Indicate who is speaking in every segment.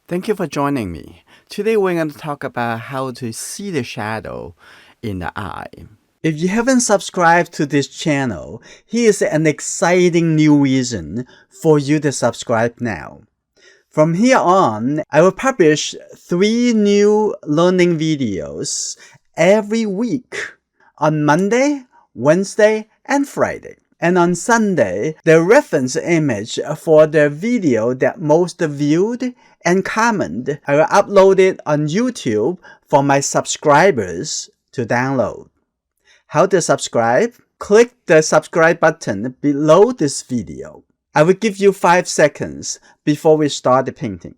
Speaker 1: Thank you for joining me. Today we're going to talk about how to see the shadow in the eye. If you haven't subscribed to this channel, here's an exciting new reason for you to subscribe now. From here on, I will publish 3 new learning videos every week on Monday, Wednesday, and Friday. And on Sunday, the reference image for the video that most viewed and commented, I will upload it on YouTube for my subscribers to download. How to subscribe? Click the subscribe button below this video. I will give you 5 seconds before we start the painting.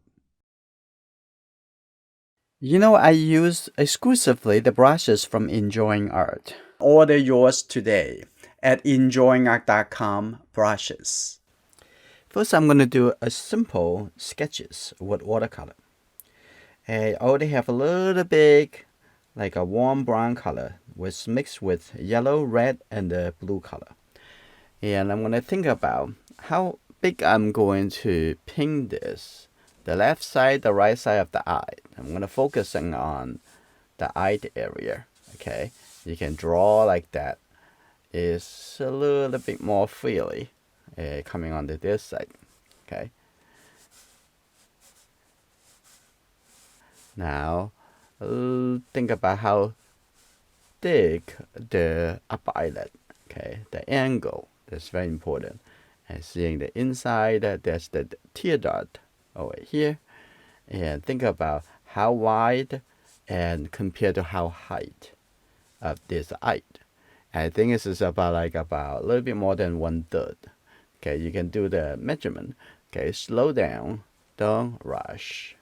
Speaker 1: You know, I use exclusively the brushes from enjoyingart. Order yours today at enjoyingart.com brushes. First, I'm going to do a simple sketches with watercolor. I already have a little bit like a warm brown color mixed with yellow, red, and the blue color. And I'm going to think about how big I'm going to paint this. The left side, the right side of the eye. I'm going to focus on the eye area. Okay, you can draw like that. It's a little bit more freely coming onto this side. Okay. Now, think about how thick the upper eyelid. Okay, the angle is very important. And seeing the inside, there's the tear dot over here. And think about how wide and compared to how height of this eye. I think this is about a little bit more than 1/3. Okay, you can do the measurement. Okay, slow down, don't rush.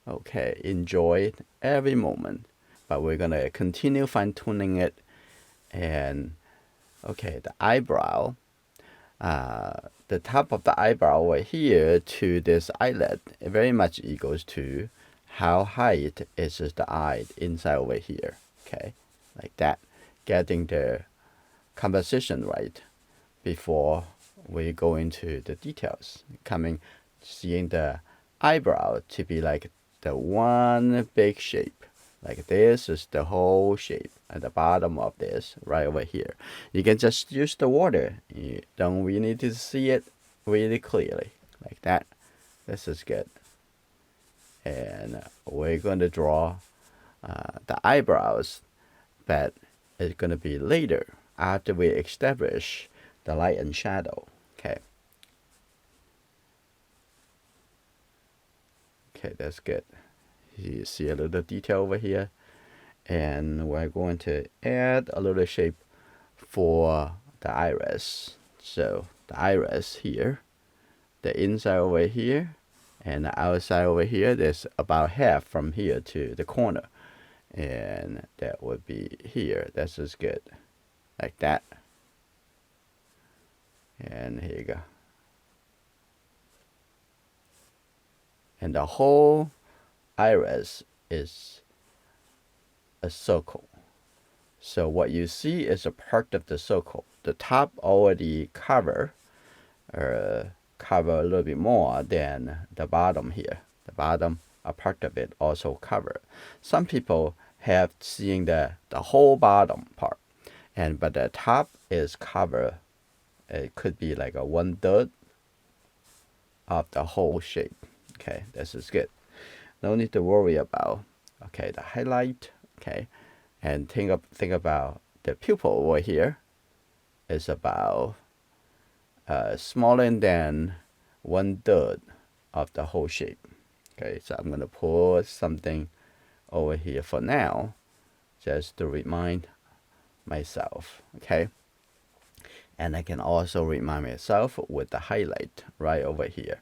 Speaker 1: Okay, enjoy every moment, but we're gonna continue fine tuning it. And okay, the eyebrow, the top of the eyebrow over here to this eyelid, it very much equals to how high is the eye inside over here. Okay, like that. Getting the composition right before we go into the details. Seeing the eyebrow to be like the one big shape. Like this is the whole shape at the bottom of this right over here. You can just use the water. You don't really need to see it really clearly like that. This is good. And we're going to draw the eyebrows, but it's going to be later after we establish the light and shadow. Okay. Okay, that's good. You see a little detail over here. And we're going to add a little shape for the iris. So the iris here, the inside over here, and the outside over here, there's about half from here to the corner. And that would be here. That's just good. Like that. And here you go. And the whole iris is a circle. So what you see is a part of the circle. The top already cover a little bit more than the bottom here. The bottom, a part of it also cover. Some people have seen the whole bottom part, but the top is cover. It could be like a 1/3 of the whole shape. Okay, this is good. No need to worry about the highlight. Okay, and think about the pupil over here is about smaller than 1/3 of the whole shape. Okay, so I'm gonna put something over here for now, just to remind myself. Okay, and I can also remind myself with the highlight right over here.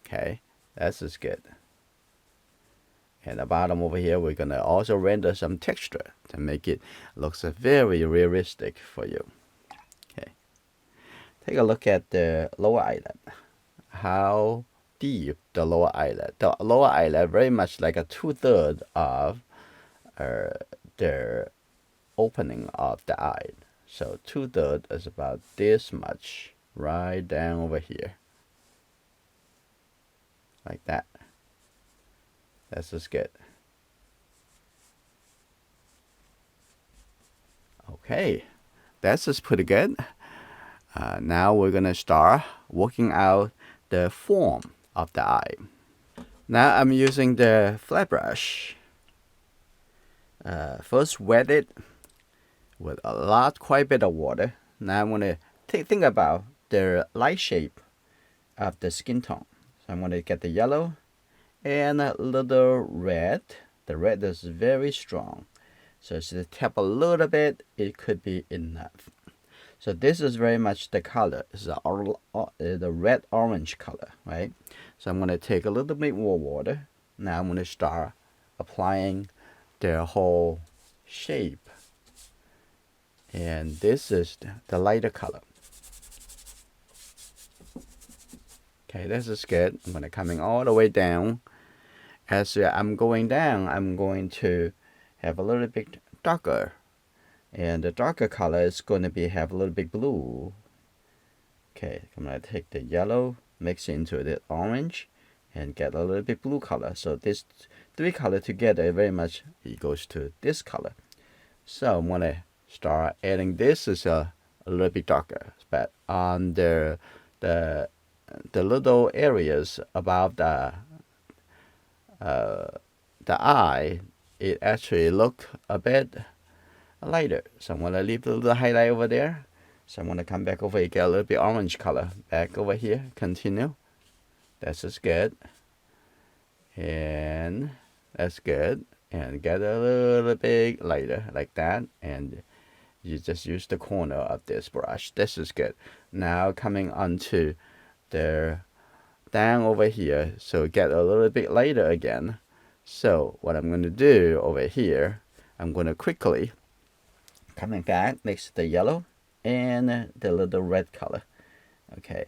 Speaker 1: Okay, that's just good. And the bottom over here, we're gonna also render some texture to make it looks very realistic for you. Okay, take a look at the lower eyelid. How deep the lower eyelid. The lower eyelid very much like a 2/3 of the opening of the eye. So 2/3 is about this much right down over here. Like that. This is good. Okay, this is pretty good. Now we're gonna start working out the form of the eye. Now I'm using the flat brush. First wet it with quite a bit of water. Now I'm gonna think about the light shape of the skin tone. So I'm gonna get the yellow and a little red. The red is very strong. So just tap a little bit, it could be enough. So this is very much the color. It's the red-orange color, right? So I'm going to take a little bit more water. Now I'm going to start applying the whole shape. And this is the lighter color. Okay, this is good. I'm going to coming all the way down. As I'm going down, I'm going to have a little bit darker. And the darker color is going to have a little bit blue. Okay, I'm going to take the yellow, mix it into the orange, and get a little bit blue color. So this three color together very much it goes to this color. So I'm going to start adding this is a little bit darker, but on the little areas above the eye, it actually look a bit lighter. So I'm going to leave the little highlight over there. So I'm going to come back over here, get a little bit orange color. Back over here, continue. That's just good. And that's good. And get a little bit lighter like that. And you just use the corner of this brush. This is good. Now coming onto the down over here. So get a little bit lighter again. So what I'm going to do over here, I'm going to quickly coming back next to the yellow and the little red color. Okay.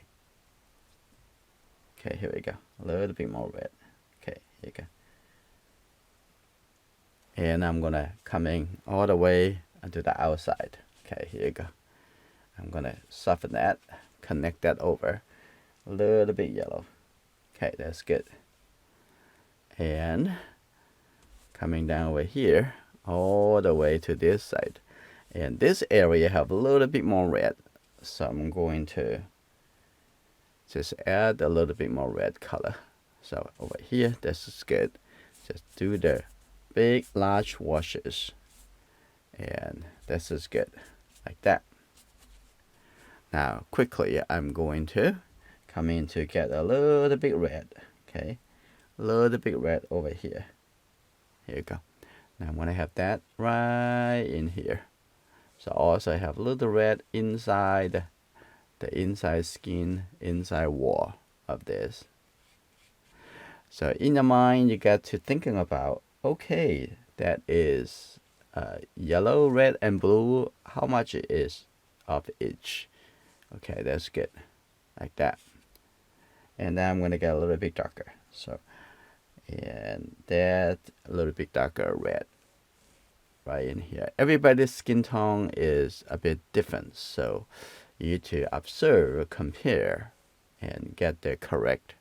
Speaker 1: Okay, here we go. A little bit more red. Okay, here you go. And I'm gonna coming all the way to the outside. Okay, here you go. I'm gonna soften that, connect that over. A little bit yellow. Okay, that's good. And coming down over here, all the way to this side. And this area have a little bit more red. So I'm going to just add a little bit more red color. So over here, this is good. Just do the big, large washes. And this is good, like that. Now, quickly, I'm going to come in to get a little bit red. Okay, a little bit red over here. Here you go. Now I'm going to have that right in here. So also have a little red inside the inside skin, inside wall of this. So in your mind, you got to thinking about, okay, that is yellow, red, and blue. How much it is of each? Okay, that's good, like that. And then I'm gonna get a little bit darker. So, and that a little bit darker red. Right in here. Everybody's skin tone is a bit different, so you need to observe, compare, and get the correct.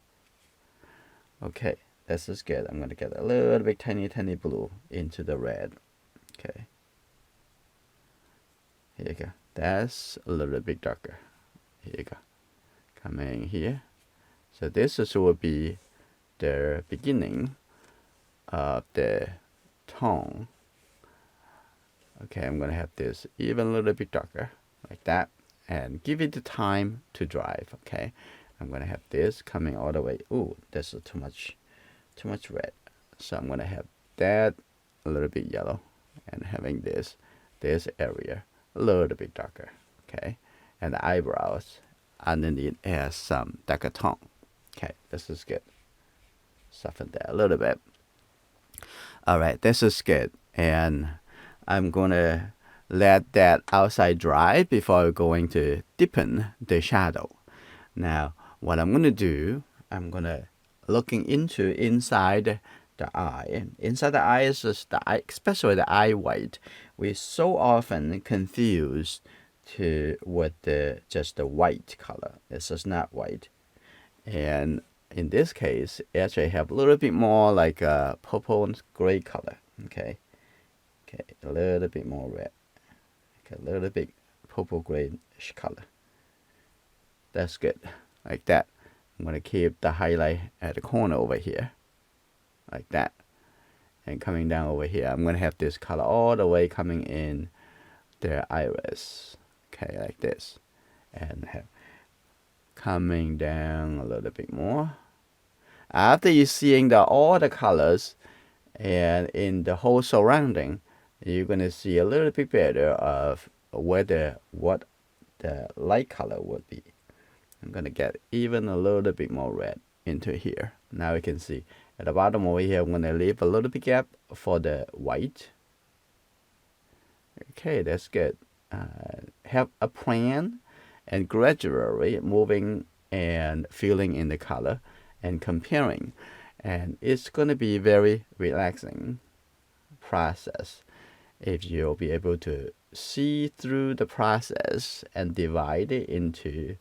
Speaker 1: Okay, this is good. I'm going to get a little bit tiny blue into the red. Okay. Here you go. That's a little bit darker. Here you go. Coming here. So this will be the beginning of the tone. Okay, I'm going to have this even a little bit darker, like that, and give it the time to dry, okay? I'm going to have this coming all the way. Ooh, this is too much red. So I'm going to have that a little bit yellow, and having this area a little bit darker, okay? And the eyebrows underneath has some darker tone. Okay, this is good. Soften that a little bit. All right, this is good. And I'm going to let that outside dry before going to deepen the shadow. Now, what I'm going to do, I'm going to looking into inside the eye. Inside the eye is just the eye, especially the eye white. We so often confuse with just the white color. This is not white. And in this case, actually have a little bit more like a purple and gray color. Okay, a little bit more red. Okay, a little bit purple grayish color. That's good, like that. I'm gonna keep the highlight at the corner over here, like that. And coming down over here, I'm gonna have this color all the way coming in their iris. Okay, like this. And have coming down a little bit more. After you're seeing all the colors and in the whole surrounding, you're gonna see a little bit better of what the light color would be. I'm gonna get even a little bit more red into here. Now you can see at the bottom over here, I'm gonna leave a little bit gap for the white. Okay, that's good. Have a plan and gradually moving and filling in the color and comparing. And it's going to be very relaxing process if you'll be able to see through the process and divide it into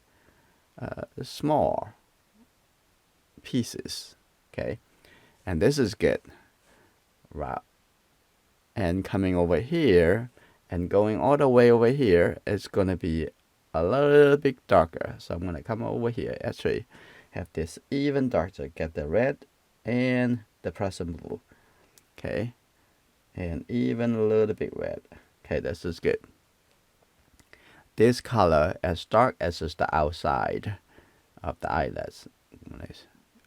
Speaker 1: small pieces. Okay, and this is good. Right. And coming over here and going all the way over here, it's going to be a little bit darker. So I'm going to come over here, actually have this even darker, get the red and the Prussian blue. Okay, and even a little bit red. Okay, this is good. This color as dark as is the outside of the eyelids.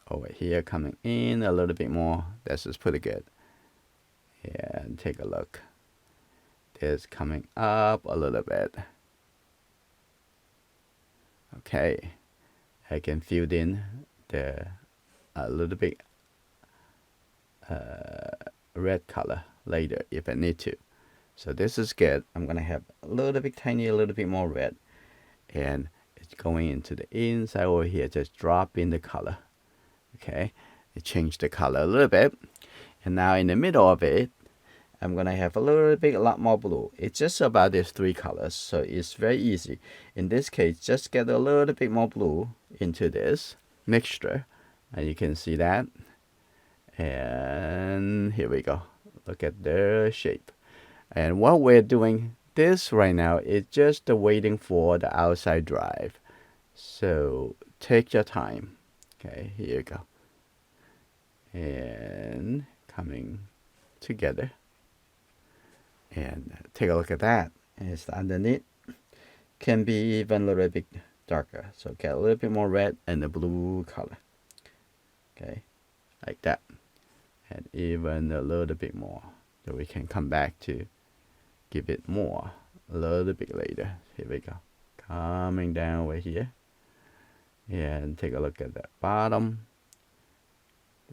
Speaker 1: Over here coming in a little bit more. This is pretty good. And take a look. This coming up a little bit. Okay, I can fill in a little bit red color later if I need to. So this is good. I'm gonna have a little bit tiny, a little bit more red, and it's going into the inside over here. Just drop in the color. Okay, it changed the color a little bit, and now in the middle of it, I'm gonna have a little bit, a lot more blue. It's just about these three colors, so it's very easy. In this case, just get a little bit more blue into this mixture, and you can see that. And here we go. Look at the shape. And what we're doing this right now is just waiting for the outside drive. So take your time. Okay, here you go. And coming together. And take a look at that. And it's underneath. Can be even a little bit darker. So get a little bit more red and the blue color. Okay, like that. And even a little bit more. So we can come back to give it more a little bit later. Here we go. Coming down over here. And take a look at the bottom.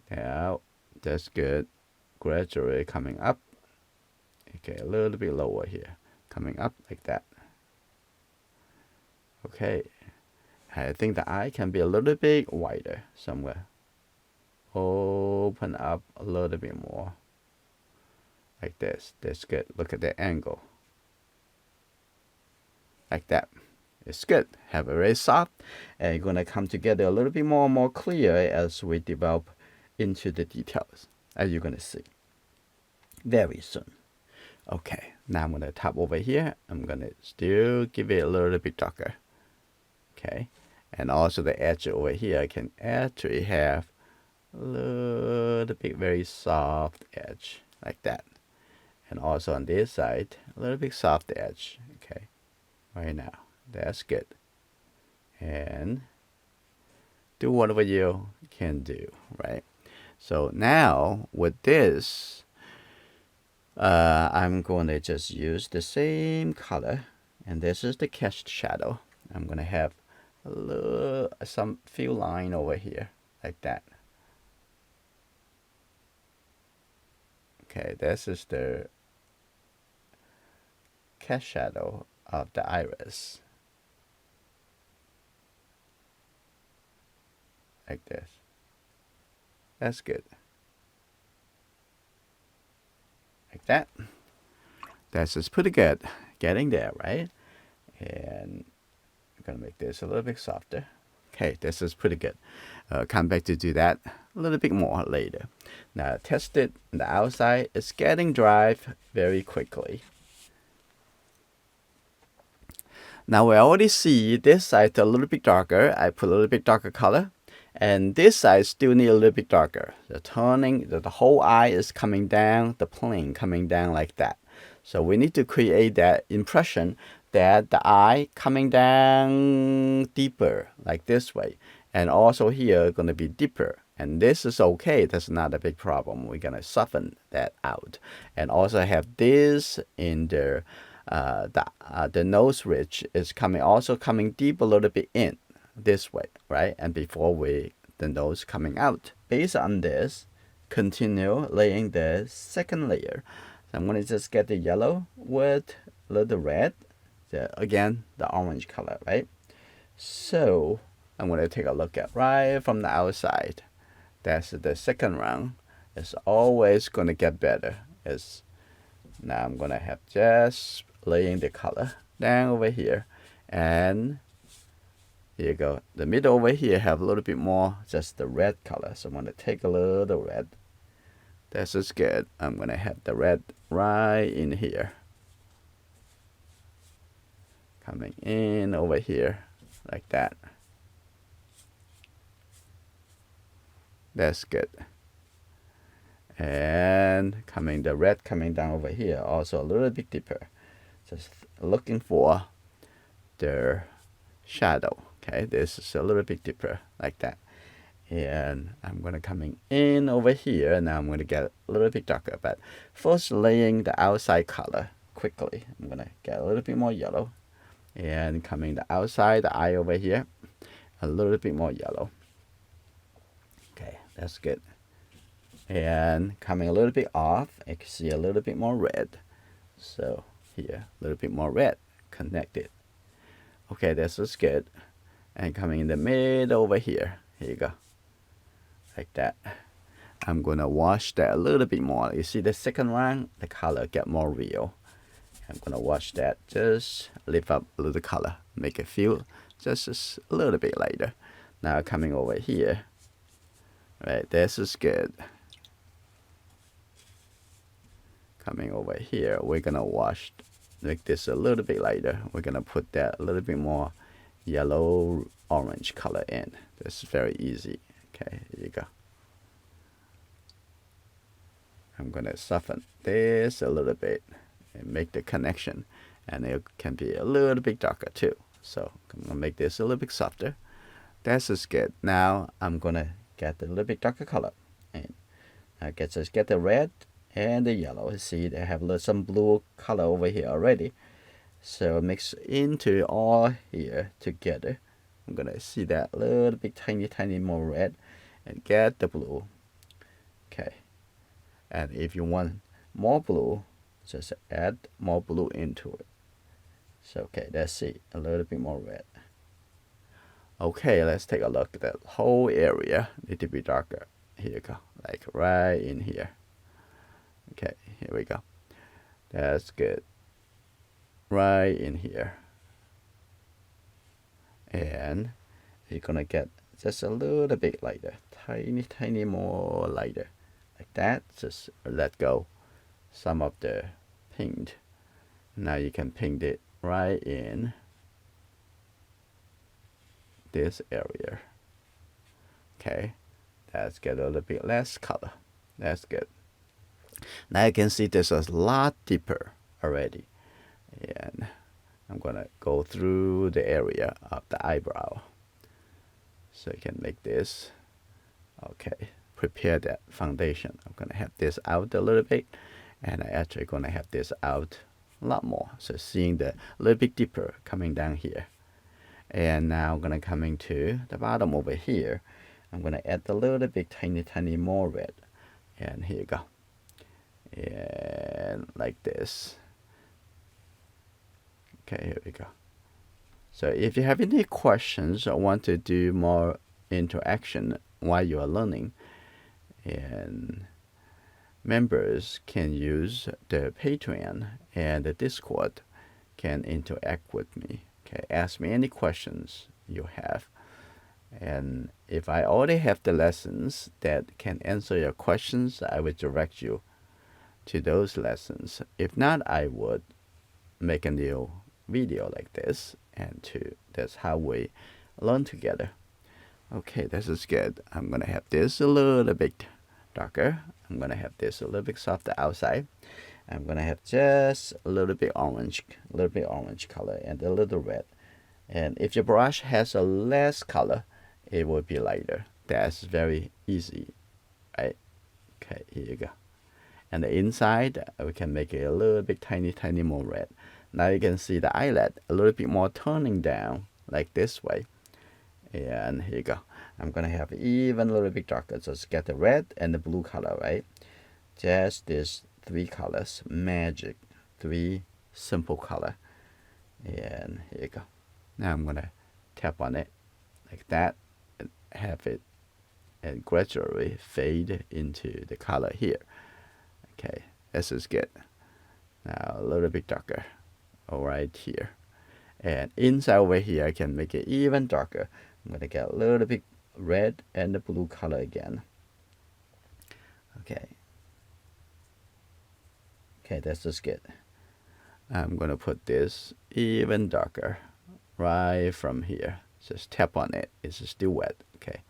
Speaker 1: Now, that's good. Gradually coming up. Okay, a little bit lower here. Coming up like that. Okay. I think the eye can be a little bit wider somewhere. Open up a little bit more. Like this. That's good. Look at the angle. Like that. It's good. Have a very soft. And it's going to come together a little bit more and more clear as we develop into the details. As you're going to see. Very soon. Okay. Now I'm going to tap over here. I'm going to still give it a little bit darker. Okay. And also the edge over here, I can actually have a little bit very soft edge. Like that. And also on this side, a little bit soft edge. Okay. Right now. That's good. And do whatever you can do, right? So now with this, I'm going to just use the same color. And this is the cast shadow. I'm going to have some few line over here, like that. Okay, this is the cast shadow of the iris. Like this. That's good. Like that. That's just pretty good. Getting there, right? And I'm gonna make this a little bit softer. Okay, this is pretty good. come back to do that a little bit more later. Now test it on the outside. It's getting dry very quickly. Now we already see this side a little bit darker. I put a little bit darker color. And this side still need a little bit darker. The whole eye is coming down, the plane coming down like that. So we need to create that impression that the eye coming down deeper, like this way. And also here going to be deeper. And this is okay. That's not a big problem. We're going to soften that out. And also have this in the nose ridge is also coming deep a little bit in this way, right? And before the nose coming out. Based on this, continue laying the second layer. So I'm going to just get the yellow with a little red. Again, the orange color, right? So I'm going to take a look at right from the outside. That's the second round. It's always going to get better. Now I'm going to have just laying the color down over here, and here you go. The middle over here have a little bit more just the red color. So I'm going to take a little red. This is good. I'm going to have the red right in here. Coming in over here like that. That's good. And the red coming down over here, also a little bit deeper. Just looking for the shadow. Okay, this is a little bit deeper like that. And I'm going to coming in over here. Now I'm going to get a little bit darker. But first laying the outside color quickly. I'm going to get a little bit more yellow. And coming the outside, the eye over here, a little bit more yellow. Okay, that's good. And coming a little bit off, I can see a little bit more red. So here, a little bit more red connected. Okay, this is good. And coming in the middle over here. Here you go. Like that. I'm going to wash that a little bit more. You see the second round, the color get more real. I'm going to wash that, just lift up a little color. Make it feel just a little bit lighter. Now coming over here. Right, this is good. Coming over here, we're going to make this a little bit lighter. We're going to put that a little bit more yellow orange color in. This is very easy. Okay, here you go. I'm going to soften this a little bit and make the connection. And it can be a little bit darker too. So I'm going to make this a little bit softer. This is good. Now I'm going to get a little bit darker color. And I just get the red and the yellow. See, they have some blue color over here already. So mix into all here together. I'm going to see that a little bit tiny more red and get the blue. Okay. And if you want more blue, just add more blue into it. So, okay, that's it. A little bit more red. Okay, let's take a look at that whole area. Need to be darker. Here you go. Like right in here. Okay, here we go. That's good. Right in here. And you're gonna get just a little bit lighter. Tiny more lighter. Like that. Just let go some of the paint. Now you can paint it right in this area. Okay, let's get a little bit less color. That's good. Now you can see this is a lot deeper already. And I'm gonna go through the area of the eyebrow. So you can make this. Okay, prepare that foundation. I'm gonna have this out a little bit. And I actually gonna have this out a lot more. So seeing the little bit deeper coming down here. And now I'm gonna coming to the bottom over here. I'm gonna add a little bit tiny more red. And here you go. And like this. Okay, here we go. So if you have any questions or want to do more interaction while you are learning, and members can use the Patreon and the Discord can interact with me. Okay, ask me any questions you have. And if I already have the lessons that can answer your questions, I would direct you to those lessons. If not, I would make a new video like this, and that's how we learn together. Okay, this is good. I'm gonna have this a little bit darker. I'm gonna have this a little bit softer outside. I'm gonna have just a little bit orange color and a little red. And if your brush has a less color, it will be lighter. That's very easy, right? Okay, here you go. And the inside, we can make it a little bit tiny more red. Now you can see the eyelid a little bit more turning down, like this way. And here you go. I'm gonna have even a little bit darker. Just get the red and the blue color, right? Just these 3 colors, magic, 3 simple color. And here you go. Now I'm gonna tap on it like that, and have it and gradually fade into the color here. Okay, this is good. Now a little bit darker, all right here. And inside over here, I can make it even darker. I'm gonna get a little bit red and the blue color again. Okay. Okay, that's just good. I'm gonna put this even darker right from here. Just tap on it. It's still wet. Okay,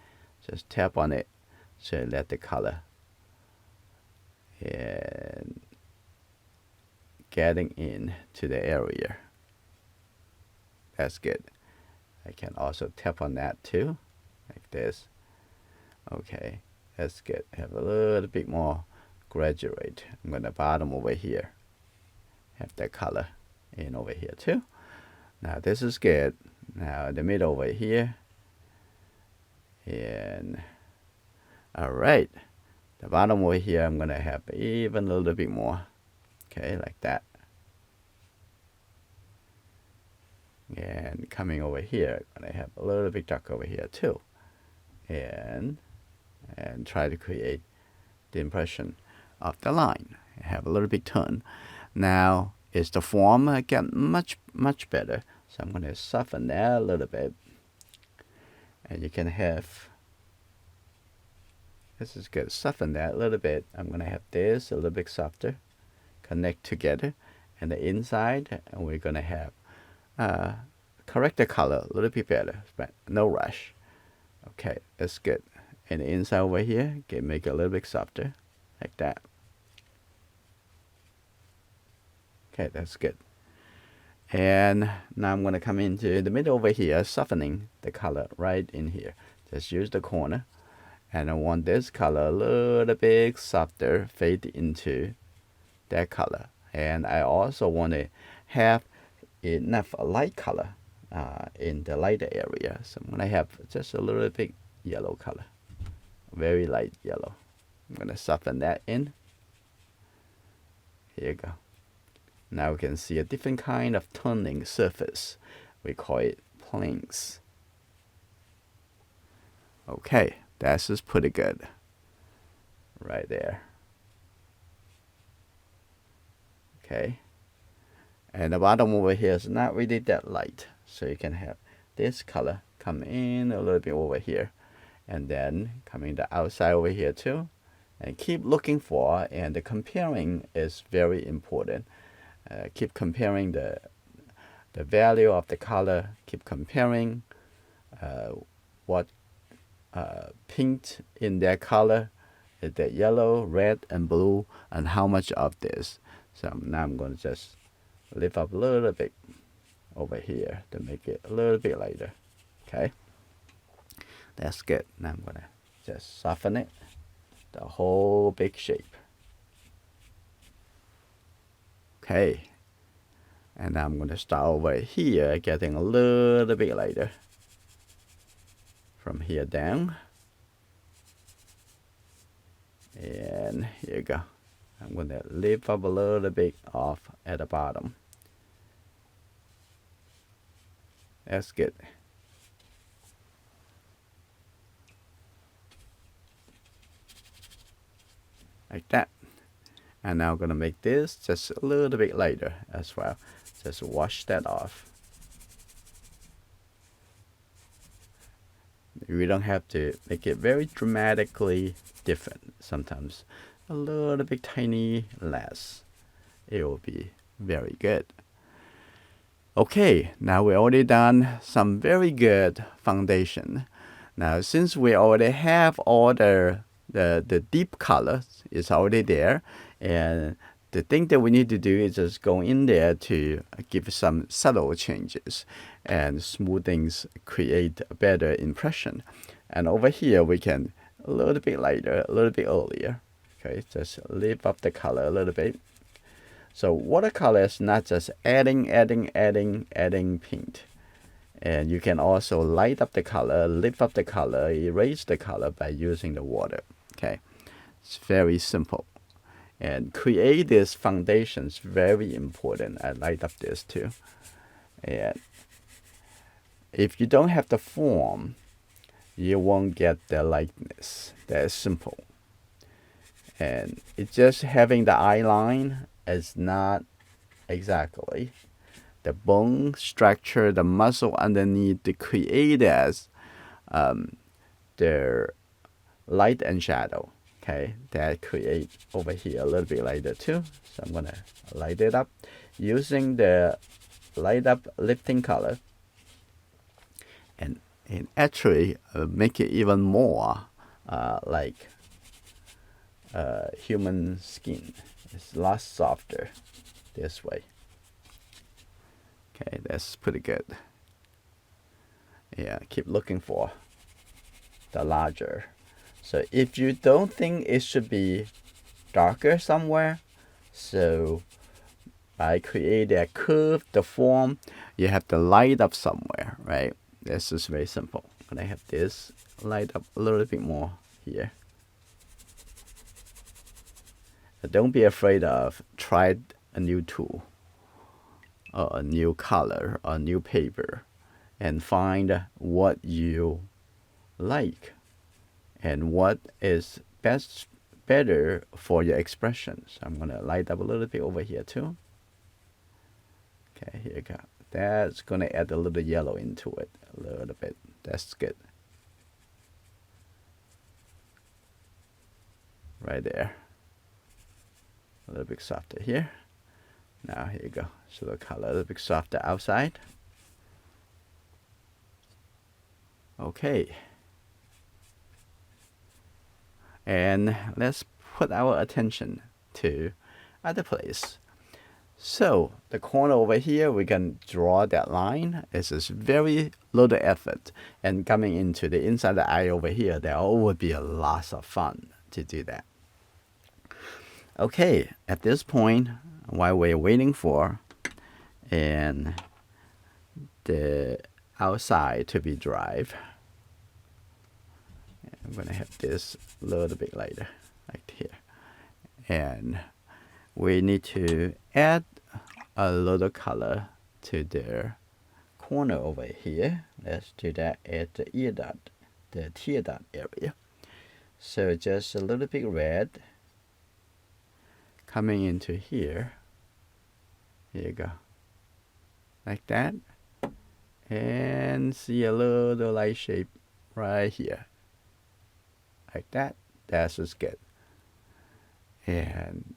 Speaker 1: just tap on it so let the color and getting in to the area. That's good. I can also tap on that too, like this. Okay, that's good. Have a little bit more graduate. I'm gonna bottom over here. Have that color in over here too. Now this is good. Now the middle over here. And all right, the bottom over here, I'm gonna have even a little bit more. Okay, like that. And coming over here, I'm gonna have a little bit dark over here too. And try to create the impression of the line. Have a little bit turn. Now is the form get much better. So I'm gonna soften that a little bit. And you can have, this is good, soften that a little bit. I'm gonna have this a little bit softer, connect together, and the inside, and we're gonna have correct the color a little bit better, but no rush. Okay, that's good. And the inside over here, can make it a little bit softer, like that. Okay, that's good. And now I'm gonna come into the middle over here, softening the color right in here. Just use the corner. And I want this color a little bit softer, fade into that color. And I also want to have enough light color in the lighter area. So I'm gonna have just a little bit yellow color, very light yellow. I'm gonna soften that in. Here you go. Now we can see a different kind of turning surface. We call it planes. Okay, that's just pretty good. Right there. Okay. And the bottom over here is not really that light. So you can have this color come in a little bit over here. And then coming the outside over here too. And keep looking for, and the comparing is very important. Keep comparing the value of the color. Keep comparing what pink in their color is that yellow, red, and blue, and how much of this. So now I'm going to just lift up a little bit over here to make it a little bit lighter. Okay, that's good. Now I'm going to just soften it, the whole big shape. Okay, and now I'm going to start over here, getting a little bit lighter from here down. And here you go. I'm going to lift up a little bit off at the bottom. That's good. Like that. And now I'm going to make this just a little bit lighter as well. Just wash that off. We don't have to make it very dramatically different. Sometimes a little bit tiny less. It will be very good. Okay, now we already done some very good foundation. Now, since we already have all the deep colors is already there, and the thing that we need to do is just go in there to give some subtle changes and smooth things, create a better impression. And over here, we can a little bit lighter, a little bit earlier. Okay, just lift up the color a little bit. So watercolor is not just adding paint. And you can also light up the color, lift up the color, erase the color by using the water. Okay, it's very simple. And create this foundation is very important. I light up this too. And if you don't have the form, you won't get the lightness. That's simple. And it's just having the eye line is not exactly the bone structure, the muscle underneath to create as the light and shadow. Okay, that create over here a little bit lighter too. So I'm gonna light it up using the light up lifting color, and actually make it even more like human skin. It's a lot softer this way. Okay, that's pretty good. Yeah, keep looking for the larger. So if you don't think it should be darker somewhere, so by creating a curve, the form, you have to light up somewhere, right? This is very simple. I'm gonna have this light up a little bit more here. Don't be afraid of try a new tool or a new color or a new paper and find what you like and what is better for your expressions. I'm gonna light up a little bit over here too. Okay, here you go. That's gonna add a little yellow into it, a little bit. That's good. Right there. A little bit softer here. Now here you go. So the color a little bit softer outside. Okay. And let's put our attention to other place. So the corner over here, we can draw that line. It's just very little effort. And coming into the inside of the eye over here, there would be a lot of fun to do that. Okay, at this point, while we're waiting for and the outside to be dry, I'm gonna have this a little bit lighter, like here. And we need to add a little color to the corner over here. Let's do that at the ear dot, the tear dot area. So just a little bit red coming into here. Here you go. Like that. And see a little light shape right here. Like that. That's just good. And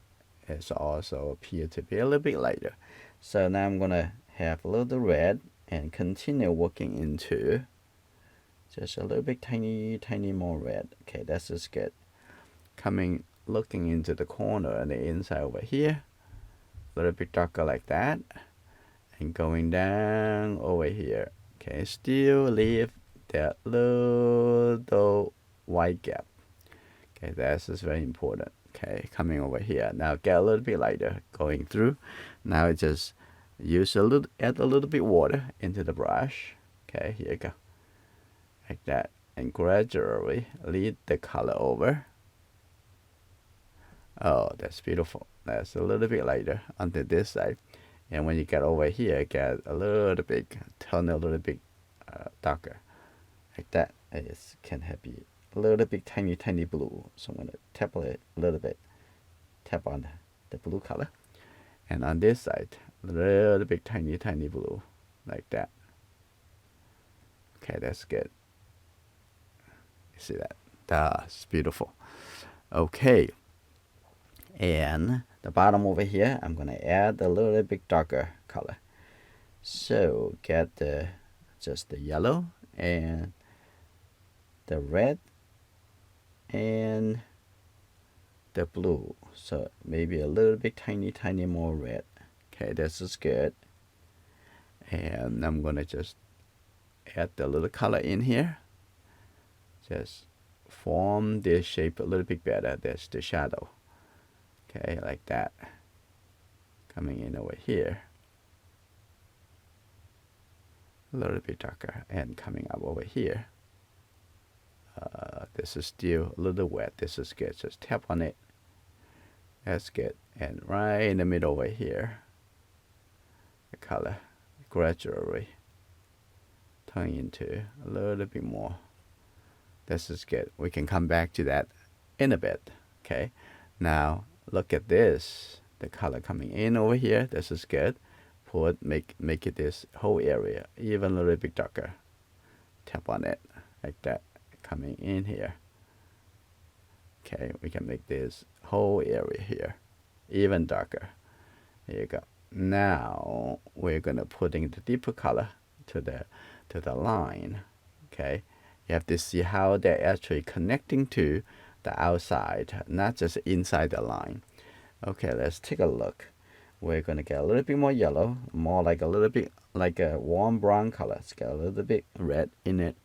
Speaker 1: it's also appear to be a little bit lighter. So now I'm gonna have a little red and continue working into just a little bit tiny more red. Okay, that's just good. Looking into the corner and the inside over here, a little bit darker like that, and going down over here. Okay, still leave that little white gap. Okay, that's just very important. Okay, coming over here. Now get a little bit lighter going through. Now just add a little bit water into the brush. Okay, here you go. Like that. And gradually lead the color over. Oh, that's beautiful. That's a little bit lighter onto this side. And when you get over here, get a little bit, turn a little bit darker. Like that. It can have be a little bit tiny blue. So I'm going to tap it a little bit. Tap on the blue color. And on this side, a little bit tiny blue. Like that. Okay, that's good. See that? That's beautiful. Okay. And the bottom over here, I'm going to add a little bit darker color. So get just the yellow and the red and the blue. So maybe a little bit tiny more red. Okay, this is good. And I'm going to just add the little color in here. Just form this shape a little bit better. That's the shadow. Okay, like that. Coming in over here. A little bit darker and coming up over here. This is still a little wet. This is good. Just tap on it. That's good. And right in the middle over here, the color gradually turn into a little bit more. This is good. We can come back to that in a bit. Okay. Now look at this. The color coming in over here. This is good. Make it this whole area even a little bit darker. Tap on it like that. Coming in here. Okay, we can make this whole area here even darker. There you go. Now we're gonna put in the deeper color to the line. Okay, you have to see how they're actually connecting to the outside, not just inside the line. Okay, let's take a look. We're gonna get a little bit more yellow, more like a little bit like a warm brown color. Let's get a little bit red in it.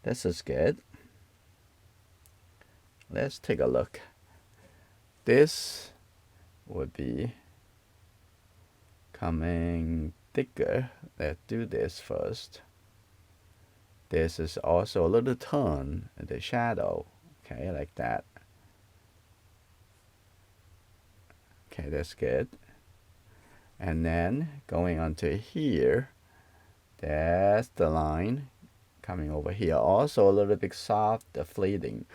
Speaker 1: This is good. Let's take a look. This would be coming thicker. Let's do this first. This is also a little turn in the shadow. Okay, like that. Okay, that's good. And then going onto here, that's the line coming over here. Also a little bit soft, the fading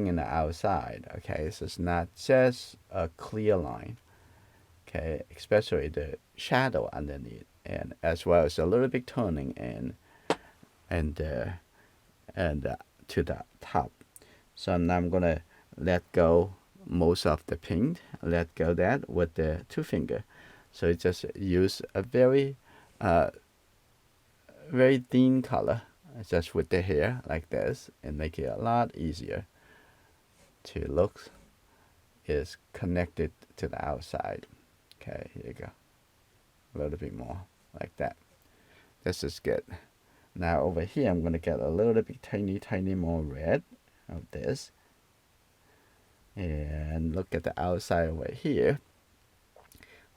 Speaker 1: in the outside. Okay, so it's not just a clear line. Okay, especially the shadow underneath, and as well as a little bit turning and to the top. So now I'm gonna let go most of the paint. Let go that with the two finger. So just use a very thin color just with the hair like this, and make it a lot easier to look is connected to the outside. Okay, here you go. A little bit more like that. This is good. Now over here, I'm going to get a little bit tiny more red of this. And look at the outside over here.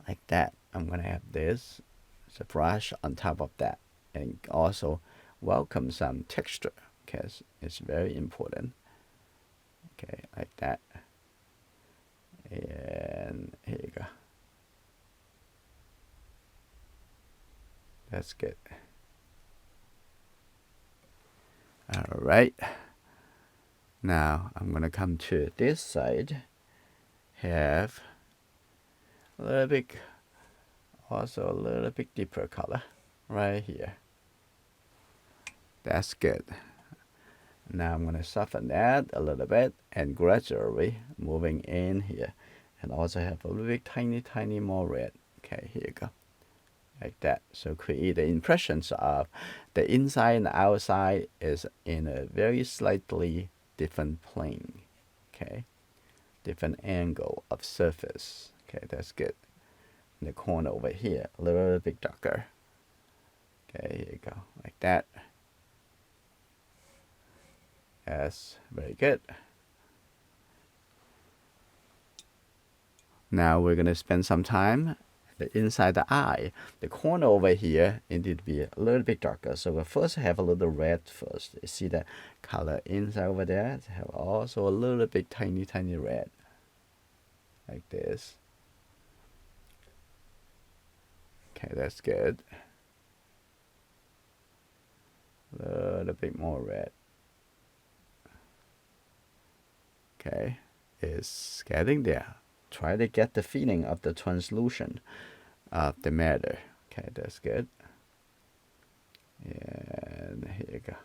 Speaker 1: Like that. I'm going to have this as a brush on top of that. And also welcome some texture, because it's very important. Okay, like that. And here you go. That's good. All right. Now I'm going to come to this side. Have a little bit, also a little bit deeper color right here. That's good. Now I'm going to soften that a little bit and gradually moving in here. And also have a little bit tiny more red. Okay, here you go. Like that. So create the impressions of the inside and the outside is in a very slightly different plane. Okay. Different angle of surface. Okay, that's good. In the corner over here, a little bit darker. Okay, here you go. Like that. Yes, very good. Now we're going to spend some time inside the eye. The corner over here needed to be a little bit darker. So we'll first have a little red first. You see the color inside over there? Have also a little bit tiny red. Like this. Okay, that's good. A little bit more red. Okay, it's getting there. Try to get the feeling of the translucent of the matter. Okay, that's good. And here you go.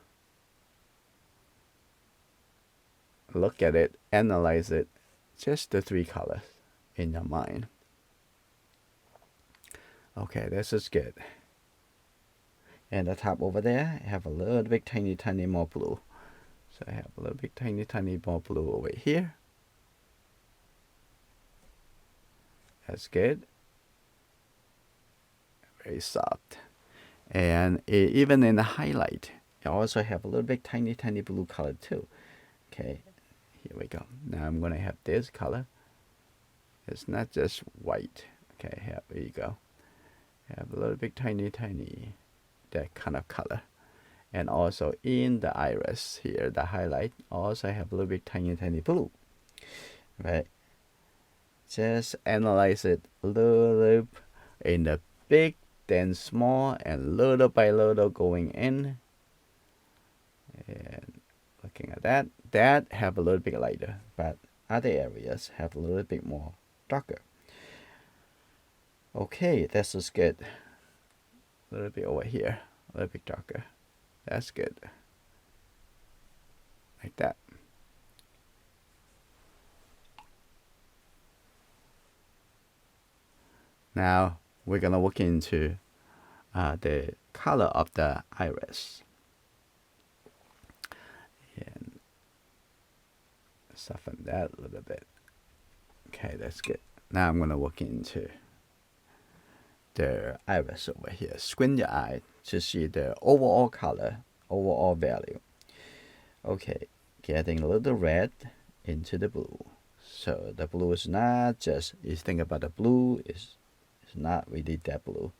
Speaker 1: look at it, analyze it, just the 3 colors in your mind. Okay, this is good. And the top over there, I have a little bit tiny more blue. So I have a little bit tiny more blue over here. That's good. Very soft. And even in the highlight, I also have a little bit tiny blue color too. Okay, here we go. Now I'm gonna have this color. It's not just white. Okay, here you go. Have a little bit tiny, that kind of color. And also in the iris here, the highlight, also have a little bit tiny blue. Right? Just analyze it a little in the big, then small, and little by little going in. And looking at that have a little bit lighter, but other areas have a little bit more darker. Okay, this is good. A little bit over here, a little bit darker. That's good. Like that. Now we're gonna look into the color of the iris. And soften that a little bit. Okay, that's good. Now I'm gonna look into the iris over here. Squint your eye to see the overall color, overall value. Okay, getting a little red into the blue. So the blue is not just, you think about the blue, it's not really that blue.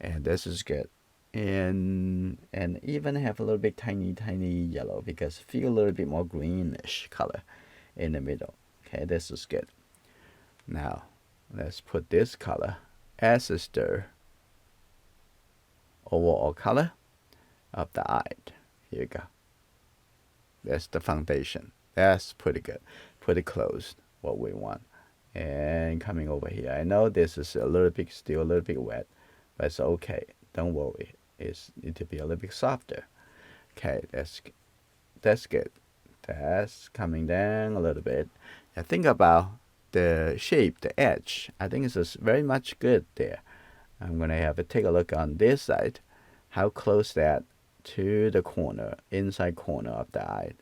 Speaker 1: And this is good. And even have a little bit tiny yellow, because feel a little bit more greenish color in the middle. Okay, this is good. Now let's put this color as is the overall color of the eye. Here you go. That's the foundation. That's pretty good. Pretty close what we want. And coming over here, I know this is a little bit, still a little bit wet, but it's okay. Don't worry. It need to be a little bit softer. Okay, that's good. That's coming down a little bit. Now think about the shape, the edge. I think it's just very much good there. I'm gonna have to take a look on this side, how close that to the corner, inside corner of the eye.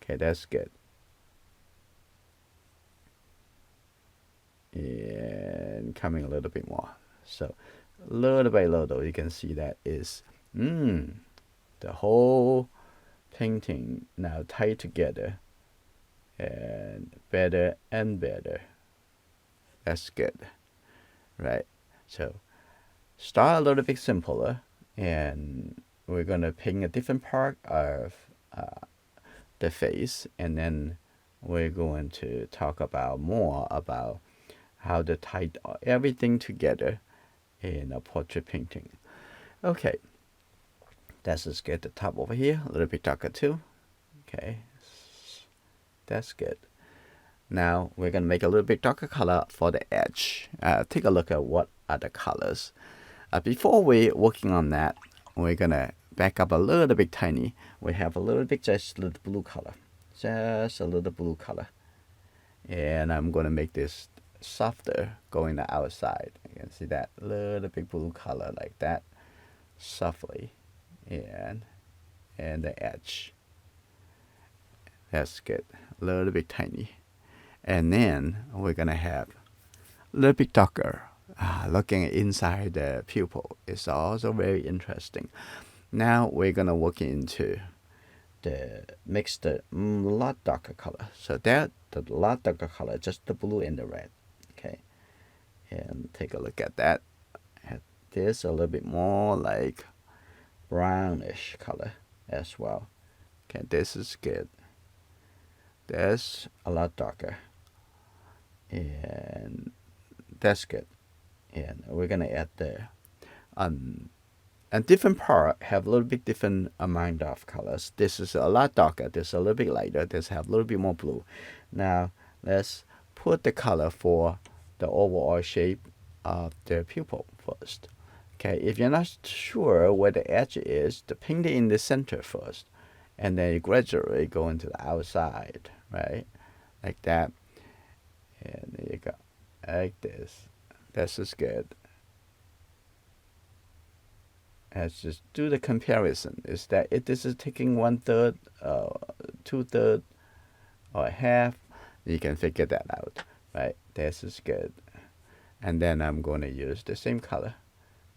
Speaker 1: Okay, that's good. And coming a little bit more. So little by little, you can see that is the whole painting now tied together, and better. That's good, right? So start a little bit simpler, and we're gonna paint a different part of the face, and then we're going to talk about more about how to tie everything together in a portrait painting. Okay, let's just get the top over here a little bit darker too. Okay, that's good. Now we're gonna make a little bit darker color for the edge. Take a look at what are the colors. Before we're working on that, we're gonna back up a little bit tiny. We have a little bit, just a little blue color. Just a little blue color. And I'm gonna make this softer going the outside. You can see that little bit blue color like that, softly, and the edge. That's good. A little bit tiny. And then we're gonna have a little bit darker. Looking inside the pupil is also very interesting. Now we're gonna work into mix the lot darker color. So that the lot darker color, just the blue and the red. Okay, and take a look at that. Have this a little bit more like brownish color as well. Okay, this is good. That's a lot darker, and that's good. And we're gonna add the and different part have a little bit different amount of colors. This is a lot darker, this is a little bit lighter, this have a little bit more blue. Now let's put the color for the overall shape of the pupil first. Okay, if you're not sure where the edge is, paint it in the center first, and then you gradually go into the outside, right? Like that. And there you go. Like this. This is good. Let's just do the comparison. Is that if this is taking 1/3, 2/3, or half, you can figure that out, right? This is good. And then I'm going to use the same color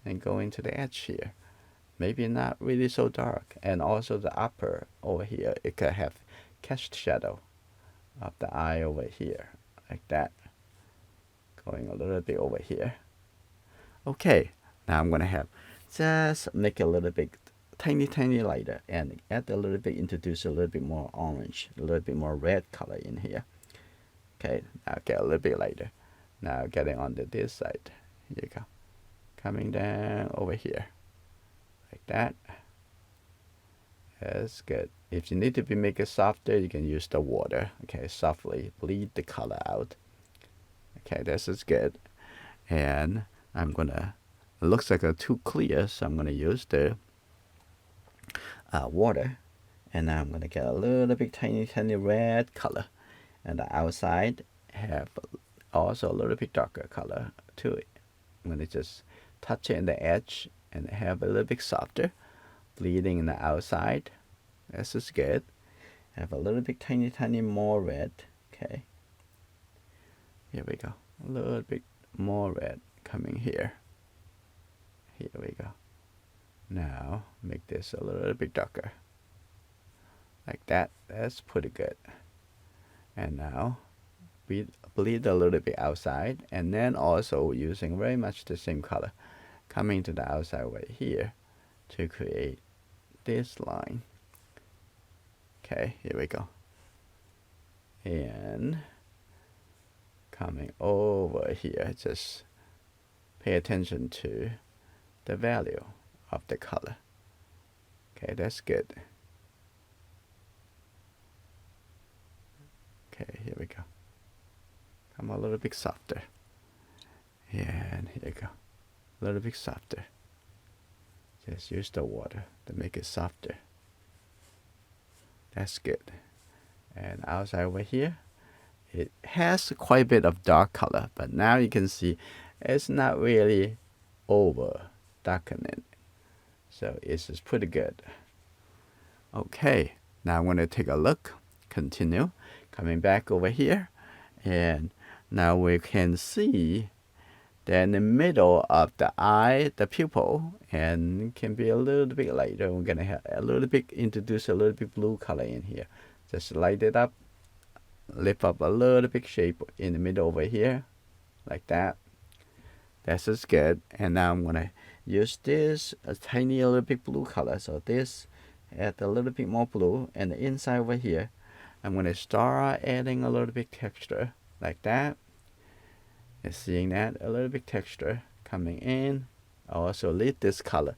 Speaker 1: and go into the edge here. Maybe not really so dark. And also the upper over here, it could have cast shadow of the eye over here, like that. Going a little bit over here. Okay, now I'm going to have just make a little bit tiny lighter and add a little bit, introduce a little bit more orange, a little bit more red color in here. Okay, now get a little bit lighter. Now getting onto this side. Here you go. Coming down over here. Like that. That's good. If you need to make it softer, you can use the water. Okay, softly bleed the color out. Okay, this is good. And I'm gonna, it looks like it's too clear, so I'm gonna use the water. And now I'm gonna get a little bit tiny red color. And the outside have also a little bit darker color to it. I'm gonna just touch it in the edge and have a little bit softer. Bleeding in the outside. This is good. Have a little bit tiny more red. Okay. Here we go. A little bit more red coming here. Here we go. Now make this a little bit darker. Like that. That's pretty good. And now bleed a little bit outside, and then also using very much the same color coming to the outside right here to create this line. Okay, here we go. And coming over here, just pay attention to the value of the color. Okay, that's good. Okay, here we go. Come a little bit softer. And here you go. A little bit softer. Just use the water to make it softer. That's good. And outside over here, it has quite a bit of dark color, but now you can see it's not really over darkening. So it's just pretty good. Okay, now I'm going to take a look. Continue. Coming back over here. And now we can see that in the middle of the eye, the pupil, and can be a little bit lighter. We're going to have a little bit, introduce a little bit blue color in here. Just light it up. Lift up a little bit shape in the middle over here. Like that. That's just good. And now I'm going to use this a tiny little bit blue color. So this, add a little bit more blue. And the inside over here, I'm going to start adding a little bit texture. Like that. And seeing that, a little bit texture coming in. I also leave this color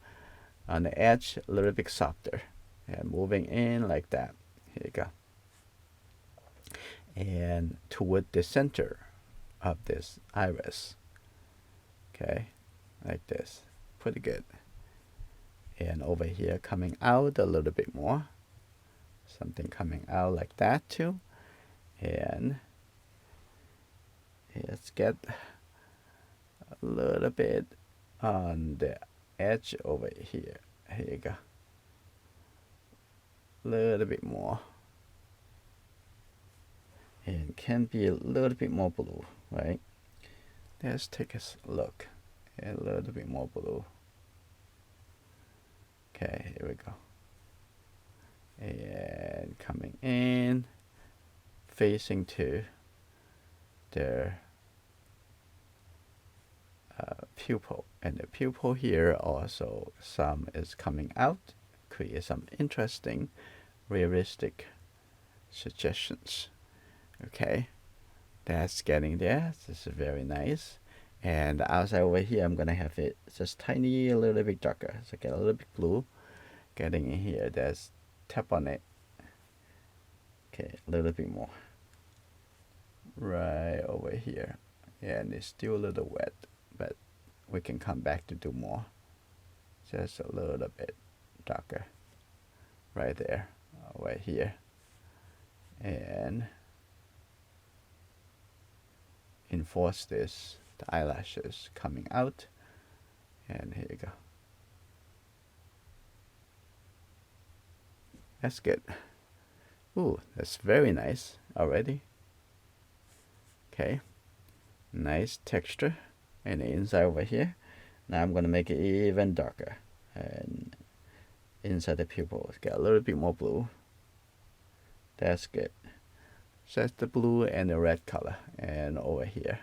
Speaker 1: on the edge a little bit softer. And moving in like that. Here you go. And toward the center of this iris. Okay, like this. Pretty good. And over here coming out a little bit more. Something coming out like that too. And let's get a little bit on the edge over here. Here you go. A little bit more. And can be a little bit more blue, right? Let's take a look. A little bit more blue. Okay, here we go. And coming in, facing to the pupil. And the pupil here also some is coming out. Create some interesting, realistic suggestions. Okay, that's getting there. This is very nice. And the outside over here, I'm gonna have it just tiny, a little bit darker. So get a little bit blue. Getting in here, there's tap on it. Okay, a little bit more. Right over here. And it's still a little wet, but we can come back to do more. Just a little bit darker. Right there. right here, and enforce this, the eyelashes coming out, and here you go. That's good. Ooh, that's very nice already. Okay, nice texture, and the inside over here. Now I'm gonna make it even darker, and inside the pupils get a little bit more blue. That's good. Just the blue and the red color, and over here,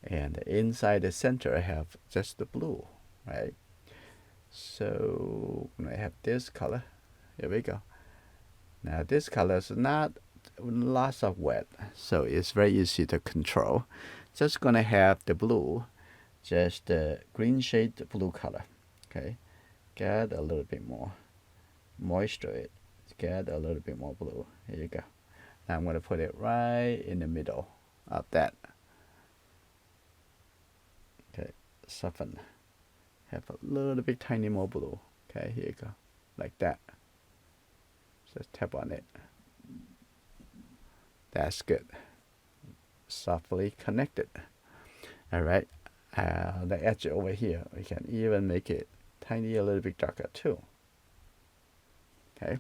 Speaker 1: and inside the center I have just the blue, right? So I have this color. Here we go. Now this color is not lots of wet, so it's very easy to control. Just gonna have the blue, just the green shade blue color. Okay, get a little bit more moisture. Get a little bit more blue. Here you go. Now I'm gonna put it right in the middle of that. Okay, soften. Have a little bit tiny more blue. Okay, here you go, like that. Just tap on it. That's good. Softly connected. All right. The edge over here, we can even make it tiny, a little bit darker too. Okay.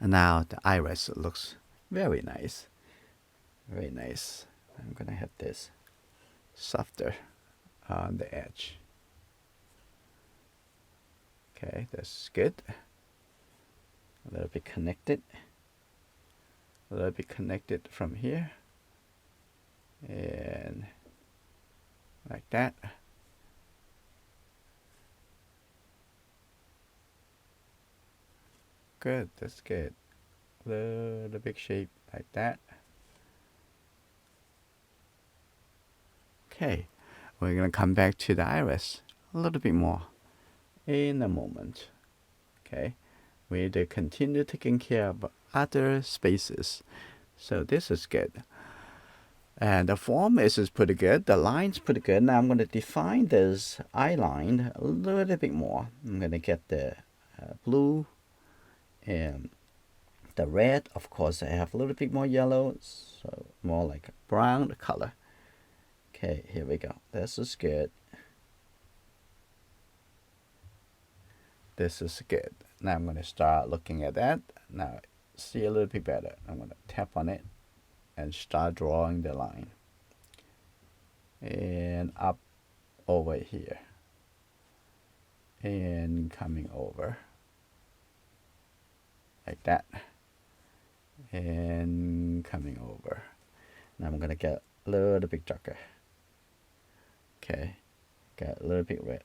Speaker 1: And now the iris looks very nice. Very nice. I'm gonna have this softer on the edge. Okay, that's good. A little bit connected. A little bit connected from here. And like that. Good, that's good. The big shape like that. Okay, we're gonna come back to the iris a little bit more in a moment. Okay, we need to continue taking care of other spaces. So this is good. And the form is pretty good. The line's pretty good. Now I'm going to define this eye line a little bit more. I'm going to get the blue and the red. Of course, I have a little bit more yellow, so more like brown color. Okay, here we go. This is good. This is good. Now I'm going to start looking at that. Now see a little bit better. I'm going to tap on it and start drawing the line. And up over here. And coming over. Like that. And coming over. Now I'm going to get a little bit darker. Okay. Got a little bit red.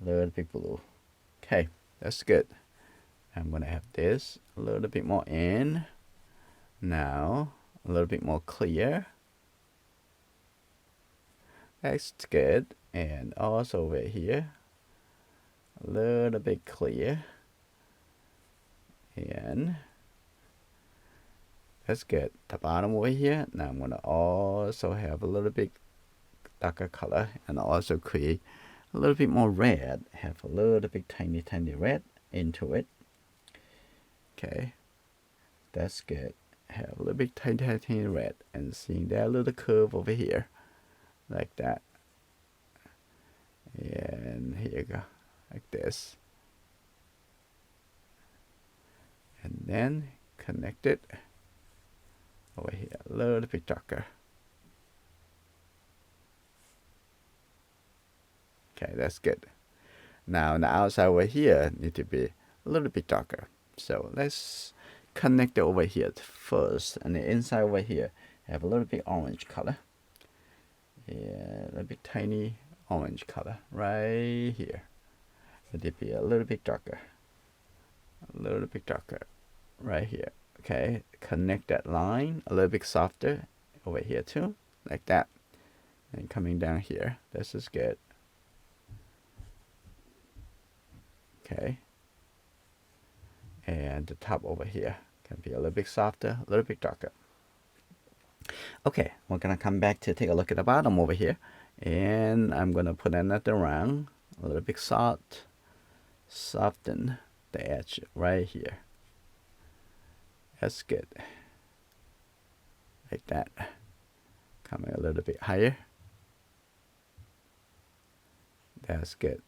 Speaker 1: A little bit blue. Okay, that's good. I'm going to have this a little bit more in. Now, a little bit more clear. That's good. And also over here, a little bit clear. And that's good. The bottom over here, now I'm going to also have a little bit darker color and also create a little bit more red. Have a little bit tiny red into it. Okay, that's good. Have a little bit tiny red and seeing that little curve over here like that. And here you go, like this. And then connect it over here a little bit darker. Okay, that's good. Now the outside over here need to be a little bit darker. So let's connect it over here first, and the inside over here have a little bit orange color. Yeah, a little bit tiny orange color right here. Let it be a little bit darker. A little bit darker right here. Okay, connect that line a little bit softer over here too, like that. And coming down here, this is good. Okay. And the top over here can be a little bit softer, a little bit darker. Okay, we're gonna come back to take a look at the bottom over here. And I'm gonna put another round, a little bit soften the edge right here. That's good. Like that. Coming a little bit higher. That's good.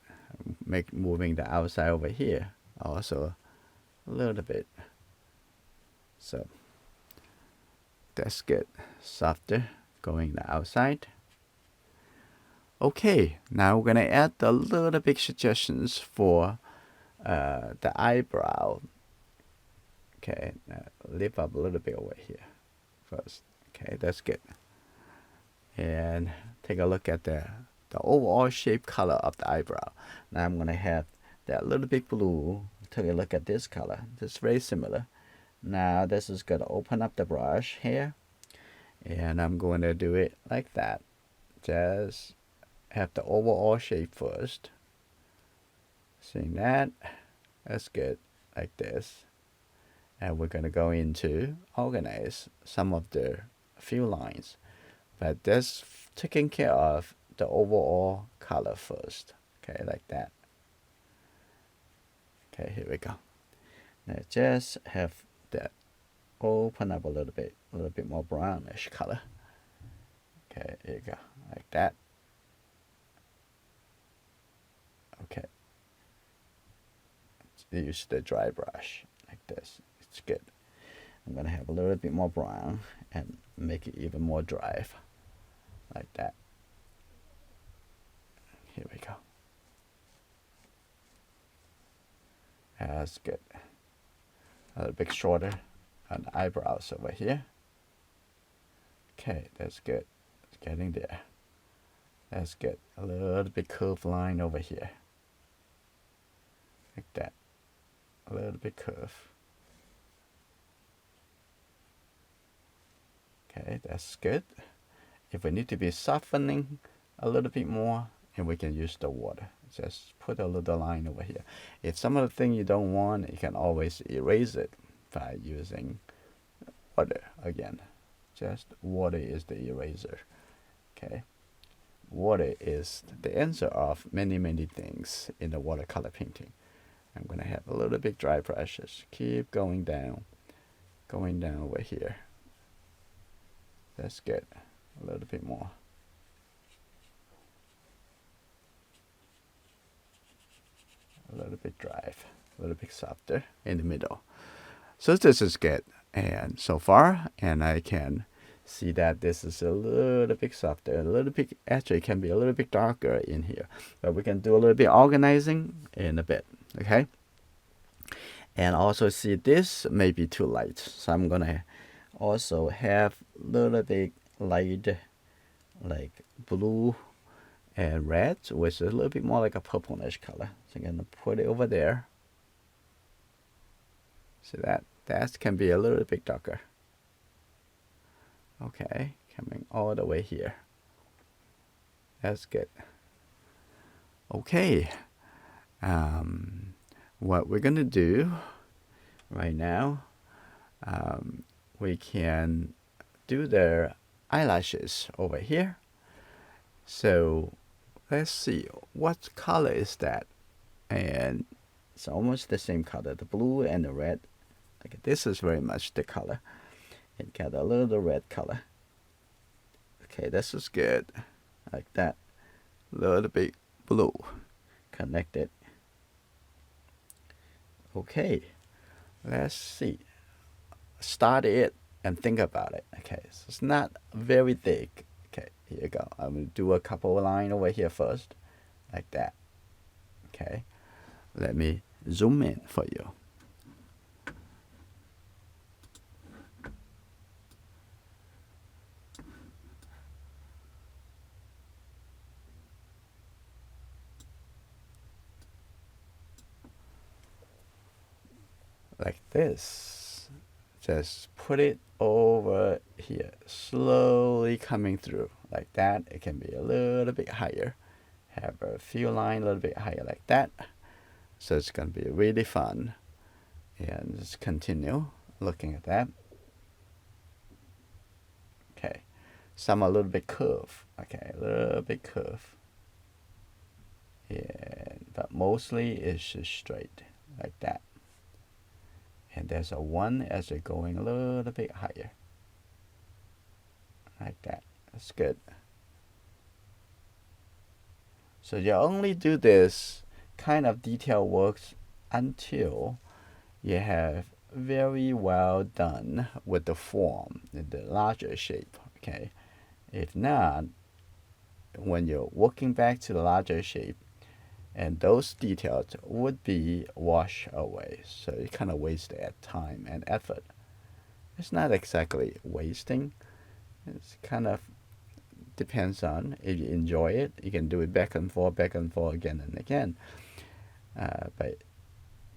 Speaker 1: Moving the outside over here also a little bit. So that's good. Softer going the outside. Okay, now we're gonna add a little bit suggestions for the eyebrow. Okay, lift up a little bit over here first. Okay, that's good. And take a look at the overall shape color of the eyebrow. Now I'm gonna have that little bit blue. Take a look at this color. It's very similar. Now this is gonna open up the brush here, and I'm going to do it like that. Just have the overall shape first. Seeing that? That's good. Like this. And we're gonna go into organize some of the few lines. But that's taking care of the overall color first. Okay, like that. Okay, here we go. Now just have that open up a little bit more brownish color. Okay, here you go, like that. Okay. Use the dry brush like this. It's good. I'm gonna have a little bit more brown and make it even more dry, like that. Here we go. That's good. A little bit shorter on the eyebrows over here. Okay, that's good. It's getting there. That's good. A little bit curved line over here. Like that. A little bit curve. Okay, that's good. If we need to be softening a little bit more, and we can use the water. Just put a little line over here. If some of the thing you don't want, you can always erase it by using water again. Just water is the eraser. Okay. Water is the answer of many, many things in the watercolor painting. I'm going to have a little bit dry brushes. Keep going down over here. That's good. A little bit more. A little bit dry, a little bit softer in the middle. So this is good. And so far, and I can see that this is a little bit softer, a little bit, actually can be a little bit darker in here. But we can do a little bit organizing in a bit, okay? And also see this may be too light. So I'm gonna also have a little bit light, like blue and red, which is a little bit more like a purplish color. So I'm gonna put it over there. See that? That can be a little bit darker. Okay, coming all the way here. That's good. Okay, what we're gonna do right now, we can do the eyelashes over here. So let's see, what color is that? And it's almost the same color, the blue and the red. Okay, this is very much the color. It got a little red color. Okay, this is good. Like that. A little bit blue. Connected. Okay, let's see. Start it and think about it. Okay, so it's not very thick. Okay, here you go. I'm going to do a couple of lines over here first. Like that. Okay, let me zoom in for you. Like this. Just put it over here, slowly coming through like that. It can be a little bit higher. Have a few lines a little bit higher like that. So it's going to be really fun. And just continue looking at that. Okay, some a little bit curve. Okay, a little bit curve. And but mostly it's just straight like that. And there's a 1 as you're going a little bit higher. Like that. That's good. So you only do this kind of detail works until you have very well done with the form, the larger shape, okay? If not, when you're working back to the larger shape, and those details would be washed away. So you kind of waste that time and effort. It's not exactly wasting. It's kind of depends on if you enjoy it. You can do it back and forth again and again. But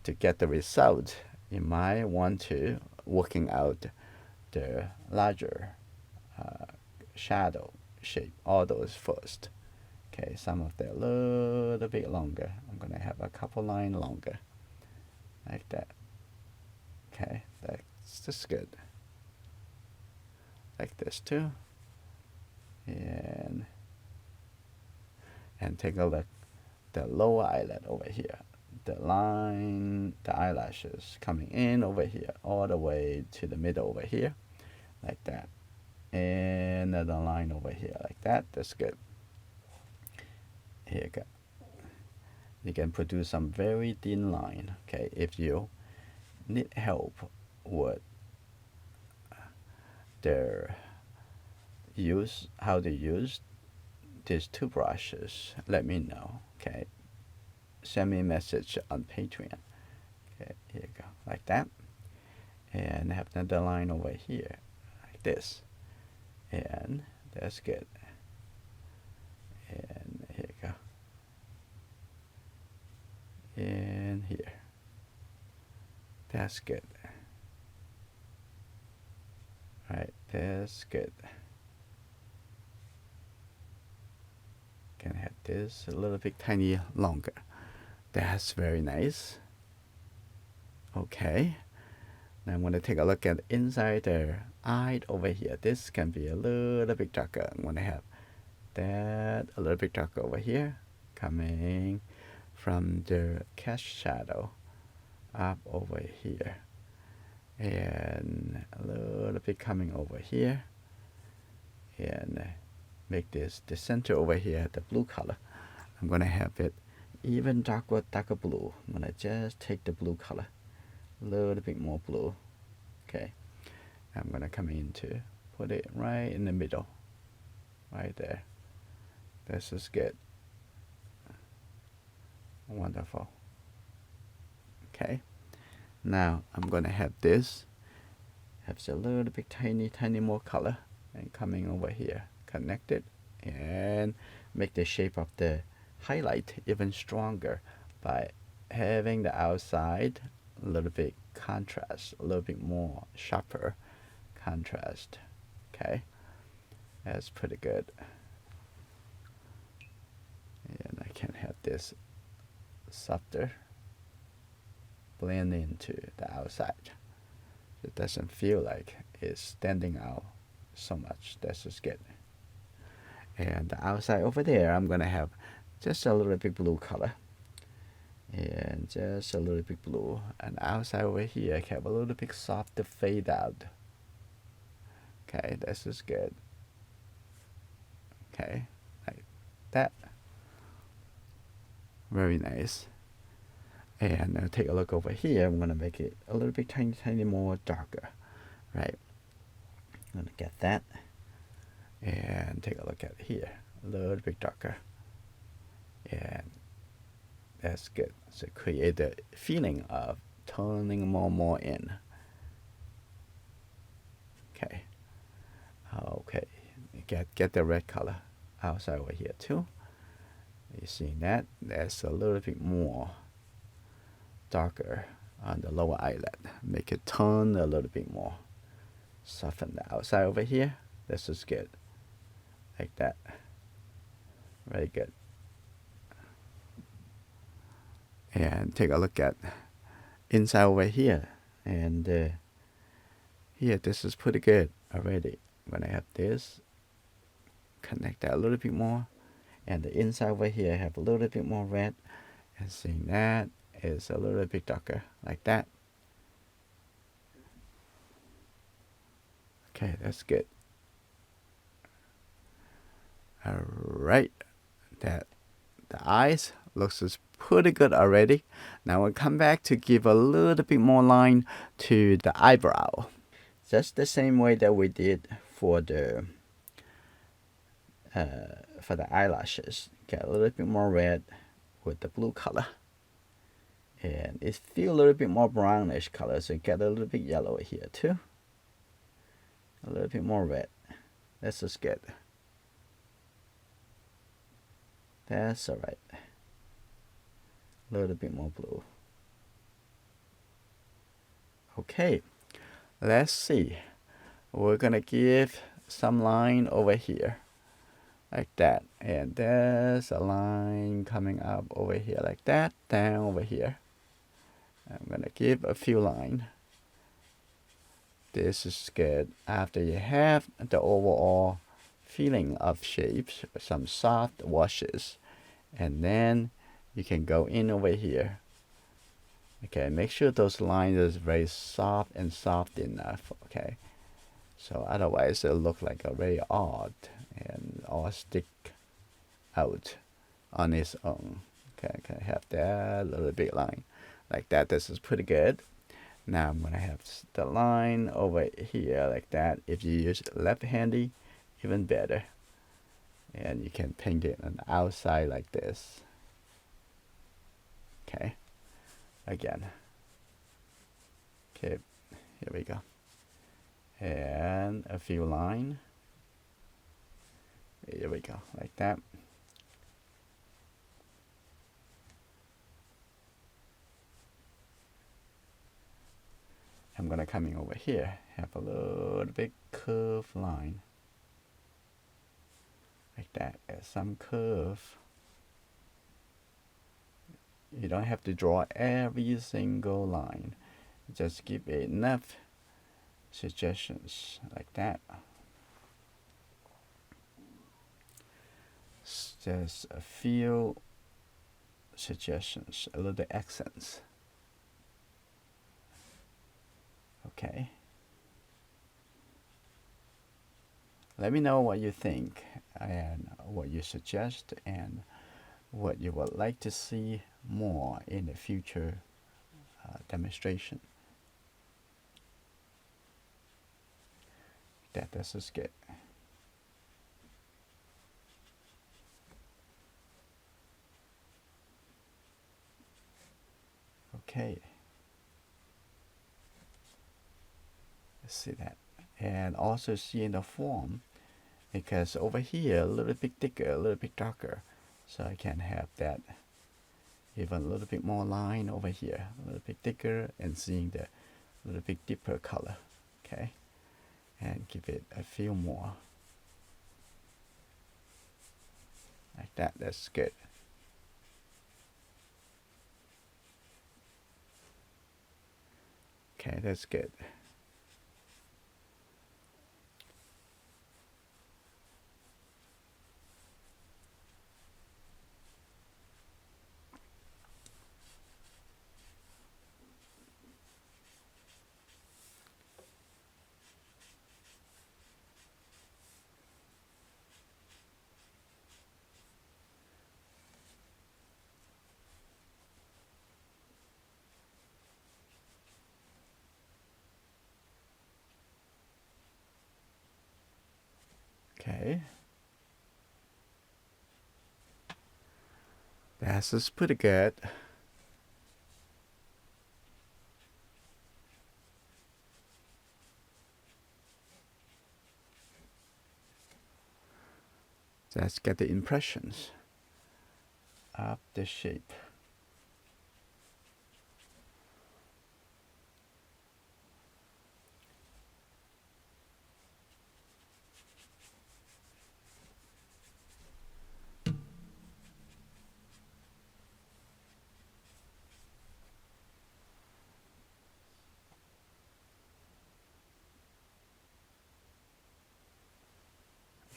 Speaker 1: to get the result, you might want to working out the larger shadow shape, all those first. Okay, some of them a little bit longer. I'm gonna have a couple line longer, like that. Okay, that's just good. Like this too. And take a look, the lower eyelid over here. The line, the eyelashes coming in over here, all the way to the middle over here, like that. And another line over here, like that. That's good. Here you go. You can produce some very thin line. Okay, if you need help with their use, how to use these two brushes, let me know. Okay, send me a message on Patreon. Okay, here you go, like that. And have another line over here, like this. And that's good. And here you go. And here. That's good. Right, that's good. Can have this a little bit tiny longer. That's very nice. Okay. Now I'm going to take a look at inside the eye over here. This can be a little bit darker. I'm going to have that a little bit darker over here, coming from the cast shadow up over here, and a little bit coming over here, and make this the center over here the blue color. I'm going to have it even darker blue. I'm going to just take the blue color, a little bit more blue. Okay, I'm going to come in to put it right in the middle, right there. This is good. Wonderful. Okay, now I'm going to have this have a little bit tiny more color, and coming over here, connect it and make the shape of the highlight even stronger by having the outside a little bit contrast, a little bit more sharper contrast. Okay, that's pretty good. And I can have this softer, blend into the outside. It doesn't feel like it's standing out so much. That's just good. And the outside over there, I'm gonna have just a little bit blue color, and just a little bit blue. And outside over here, I have a little bit softer fade out. Okay, this is good. Okay, like that. Very nice. And now take a look over here. I'm gonna make it a little bit tiny more darker, right? I'm gonna get that, and take a look at here, a little bit darker, and that's good. So create the feeling of turning more in. Okay. Okay. Get the red color outside over here too. You see that? That's a little bit more darker on the lower eyelid. Make it turn a little bit more. Soften the outside over here. This is good. Like that. Very good. And take a look at inside over here. And here, this is pretty good already. When I have this, connect that a little bit more. And the inside over here, I have a little bit more red. And seeing that is a little bit darker, like that. Okay, that's good. All right, that the eyes looks is pretty good already. Now we'll come back to give a little bit more line to the eyebrow. Just the same way that we did for the eyelashes. Get a little bit more red with the blue color. And it feels a little bit more brownish color, so get a little bit yellow here too. A little bit more red. That's just good. That's alright. A little bit more blue. Okay, let's see. We're gonna give some line over here. Like that. And there's a line coming up over here like that, down over here. I'm gonna give a few lines. This is good. After you have the overall feeling of shapes, some soft washes, and then you can go in over here. Okay, make sure those lines is very soft and soft enough. Okay, so otherwise it'll look like a very odd and all stick out on its own. Okay, can I have that little big line like that? This is pretty good. Now I'm gonna have the line over here like that. If you use left-handy, even better. And you can paint it on the outside like this. Okay, again. Okay, here we go. And a few lines. Here we go, like that. I'm gonna come in over here, have a little bit curved line. Like that, add some curve. You don't have to draw every single line. Just give it enough suggestions like that. Just a few suggestions, a little bit accents. Okay. Let me know what you think and what you suggest and what you would like to see more in the future demonstration. This is good. Okay. Let's see that. And also see in the form, because over here a little bit thicker, a little bit darker. So I can have that even a little bit more line over here, a little bit thicker, and seeing the little bit deeper color. Okay. And give it a few more. Like that, that's good. Okay, that's good. Okay. This is pretty good. Let's get the impressions of the shape.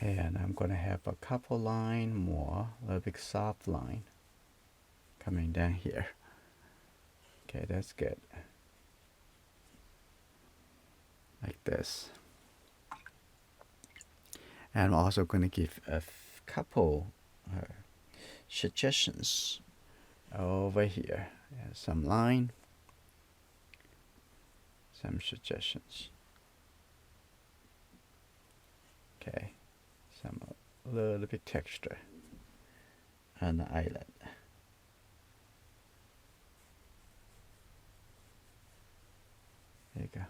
Speaker 1: And I'm going to have a couple line more, a big soft line coming down here. Okay, that's good. Like this. And I'm also going to give a couple suggestions over here. Some line, some suggestions. Okay, some little bit texture on the eyelid. There you go.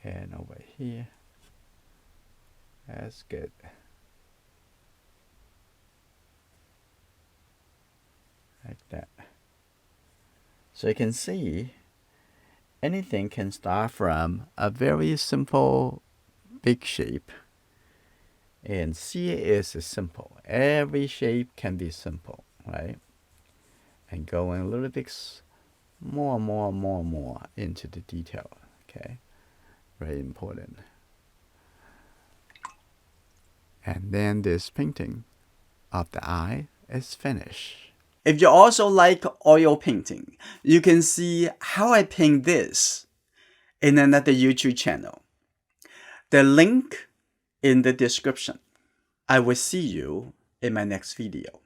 Speaker 1: And over here. That's good. Like that. So you can see anything can start from a very simple big shape. And C is simple. Every shape can be simple, right? And going a little bit more into the detail. Okay, very important. And then this painting of the eye is finished. If you also like oil painting, you can see how I paint this in another YouTube channel. The link in the description. I will see you in my next video.